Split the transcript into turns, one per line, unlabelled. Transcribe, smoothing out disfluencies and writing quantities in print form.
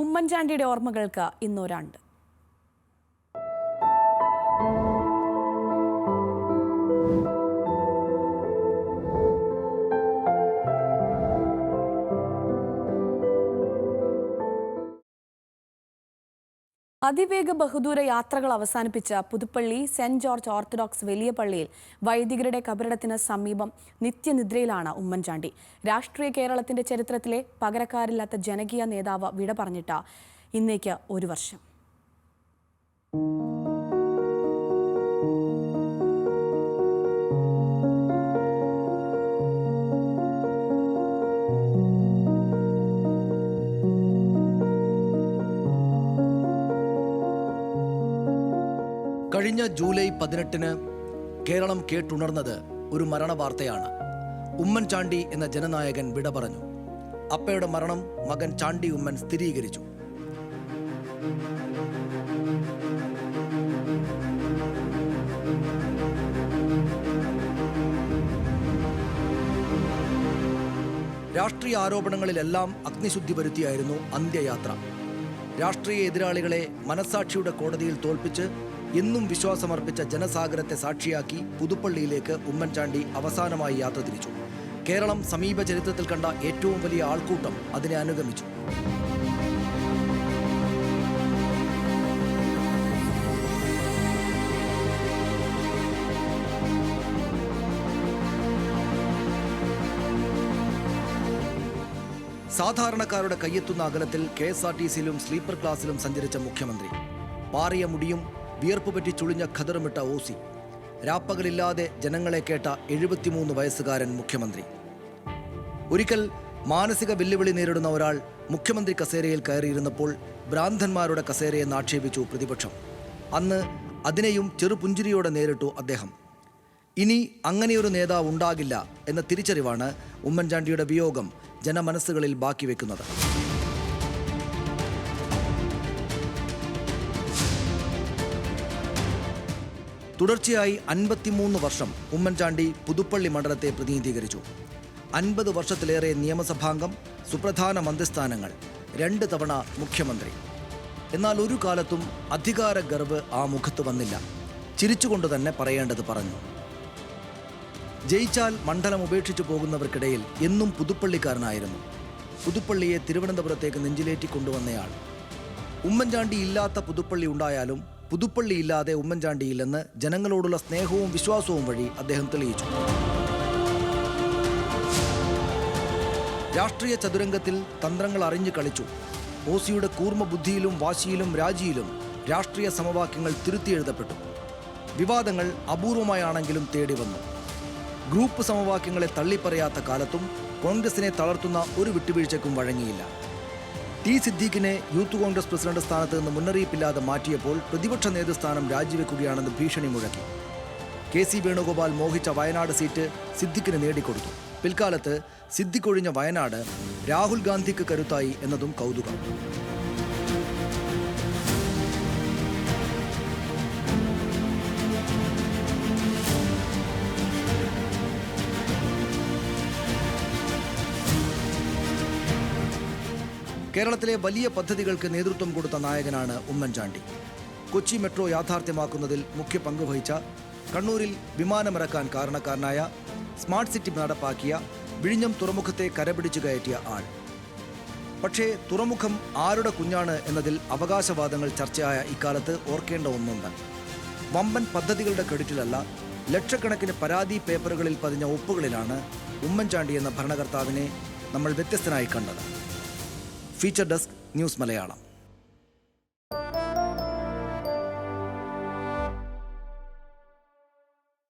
ഉമ്മൻചാണ്ടിയുടെ ഓർമ്മകൾക്ക് ഇന്നൊരാണ്ട്. അതിവേഗ ബഹുദൂര യാത്രകൾ അവസാനിപ്പിച്ച പുതുപ്പള്ളി സെന്റ് ജോർജ് ഓർത്തഡോക്സ് വലിയ പള്ളിയിൽ വൈദികരുടെ കബറിടത്തിന് സമീപം നിത്യനിദ്രയിലാണ് ഉമ്മൻചാണ്ടി. രാഷ്ട്രീയ കേരളത്തിന്റെ ചരിത്രത്തിലെ പകരക്കാരില്ലാത്ത ജനകീയ നേതാവ് വിട പറഞ്ഞിട്ട് ഇന്നേക്ക് 1 വർഷം.
കഴിഞ്ഞ ജൂലൈ 18-ന് കേരളം കേട്ടുണർന്നത് ഒരു മരണവാർത്തയാണ്. ഉമ്മൻചാണ്ടി എന്ന ജനനായകൻ വിട പറഞ്ഞു. അപ്പയുടെ മരണം മകൻ ചാണ്ടി ഉമ്മൻ സ്ഥിരീകരിച്ചു. രാഷ്ട്രീയ ആരോപണങ്ങളിലെല്ലാം അഗ്നിശുദ്ധി വരുത്തിയായിരുന്നു അന്ത്യയാത്ര. രാഷ്ട്രീയ എതിരാളികളെ മനസ്സാക്ഷിയുടെ കോടതിയിൽ തോൽപ്പിച്ച് എന്നും വിശ്വാസമർപ്പിച്ച ജനസാഗരത്തെ സാക്ഷിയാക്കി പുതുപ്പള്ളിയിലേക്ക് ഉമ്മൻചാണ്ടി അവസാനമായി യാത്ര തിരിച്ചു. കേരളം സമീപ ചരിത്രത്തിൽ കണ്ട ഏറ്റവും വലിയ ആൾക്കൂട്ടം അതിനെ അനുഗമിച്ചു. സാധാരണക്കാരുടെ കയ്യെത്തുന്ന അകലത്തിൽ KSRTCയിലും സ്ലീപ്പർ ക്ലാസ്സിലും സഞ്ചരിച്ച മുഖ്യമന്ത്രി. പാറിയ മുടിയും വിയർപ്പ് പറ്റി ചുളിഞ്ഞ ഖദറുമിട്ട OC. രാപ്പകലില്ലാതെ ജനങ്ങളെ കേട്ട 73 വയസ്സുകാരൻ മുഖ്യമന്ത്രി. ഒരിക്കൽ മാനസിക വെല്ലുവിളി നേരിടുന്ന ഒരാൾ മുഖ്യമന്ത്രി കസേരയിൽ കയറിയിരുന്നപ്പോൾ ഭ്രാന്തന്മാരുടെ കസേരയെന്ന് ആക്ഷേപിച്ചു പ്രതിപക്ഷം. അന്ന് അതിനെയും ചെറുപുഞ്ചിരിയോടെ നേരിട്ടു അദ്ദേഹം. ഇനി അങ്ങനെയൊരു നേതാവ് ഉണ്ടാകില്ല എന്ന തിരിച്ചറിവാണ് ഉമ്മൻചാണ്ടിയുടെ വിയോഗം ജനമനസ്സുകളിൽ ബാക്കി വെക്കുന്നത്. തുടർച്ചയായി 53 വർഷം ഉമ്മൻചാണ്ടി പുതുപ്പള്ളി മണ്ഡലത്തെ പ്രതിനിധീകരിച്ചു. 50 വർഷത്തിലേറെ നിയമസഭാംഗം, സുപ്രധാന മന്ത്രിസ്ഥാനങ്ങൾ, 2 തവണ മുഖ്യമന്ത്രി. എന്നാൽ ഒരു കാലത്തും അധികാര ഗർവ് ആ മുഖത്ത് വന്നില്ല. ചിരിച്ചുകൊണ്ട് തന്നെ പറയേണ്ടത് പറഞ്ഞു. ജയിച്ചാൽ മണ്ഡലം ഉപേക്ഷിച്ചു പോകുന്നവർക്കിടയിൽ എന്നും പുതുപ്പള്ളിക്കാരനായിരുന്നു. പുതുപ്പള്ളിയെ തിരുവനന്തപുരത്തേക്ക് നെഞ്ചിലേറ്റി കൊണ്ടുവന്നയാൾ. ഉമ്മൻചാണ്ടി ഇല്ലാത്ത പുതുപ്പള്ളി ഉണ്ടായാലും പുതുപ്പള്ളി ഇല്ലാതെ ഉമ്മൻചാണ്ടിയില്ലെന്ന് ജനങ്ങളോടുള്ള സ്നേഹവും വിശ്വാസവും വഴി അദ്ദേഹം തെളിയിച്ചു. രാഷ്ട്രീയ ചതുരംഗത്തിൽ തന്ത്രങ്ങൾ അറിഞ്ഞു കളിച്ചു. OCയുടെ കൂർമ്മ ബുദ്ധിയിലും വാശിയിലും രാജിയിലും രാഷ്ട്രീയ സമവാക്യങ്ങൾ തിരുത്തിയെഴുതപ്പെട്ടു. വിവാദങ്ങൾ അപൂർവമായാണെങ്കിലും തേടി വന്നു. ഗ്രൂപ്പ് സമവാക്യങ്ങളെ തള്ളിപ്പറയാത്ത കാലത്തും കോൺഗ്രസിനെ തളർത്തുന്ന ഒരു വിട്ടുവീഴ്ചയ്ക്കും വഴങ്ങിയില്ല. T. സിദ്ദീഖിനെ യൂത്ത് കോൺഗ്രസ് പ്രസിഡന്റ് സ്ഥാനത്ത് നിന്ന് മുന്നറിയിപ്പില്ലാതെ മാറ്റിയപ്പോൾ പ്രതിപക്ഷ നേതൃസ്ഥാനം രാജിവെക്കുകയാണെന്ന് ഭീഷണി മുഴക്കി. KC വേണുഗോപാൽ മോഹിച്ച വയനാട് സീറ്റ് സിദ്ദീഖിന് നേടിക്കൊടുത്തു. പിൽക്കാലത്ത് സിദ്ദീഖ് ഒഴിഞ്ഞ വയനാട് രാഹുൽ ഗാന്ധിക്ക് കരുത്തായി എന്നതും കൗതുകം. കേരളത്തിലെ വലിയ പദ്ധതികൾക്ക് നേതൃത്വം കൊടുത്ത നായകനാണ് ഉമ്മൻചാണ്ടി. കൊച്ചി മെട്രോ യാഥാർത്ഥ്യമാക്കുന്നതിൽ മുഖ്യ പങ്ക് വഹിച്ച, കണ്ണൂരിൽ വിമാനമിറക്കാൻ കാരണക്കാരനായ, സ്മാർട്ട് സിറ്റി നടപ്പാക്കിയ, വിഴിഞ്ഞം തുറമുഖത്തെ കരപിടിച്ചു കയറ്റിയ ആൾ. പക്ഷേ തുറമുഖം ആരുടെ കുഞ്ഞാണ് എന്നതിൽ അവകാശവാദങ്ങൾ ചർച്ചയായ ഇക്കാലത്ത് ഓർക്കേണ്ട ഒന്നുണ്ട്. വമ്പൻ പദ്ധതികളുടെ ക്രെഡിറ്റിലല്ല, ലക്ഷക്കണക്കിന് പരാതി പേപ്പറുകളിൽ പതിഞ്ഞ ഒപ്പുകളിലാണ് ഉമ്മൻചാണ്ടി എന്ന ഭരണകർത്താവിനെ നമ്മൾ വ്യത്യസ്തനായി കണ്ടത്. Feature desk, news Malayalam.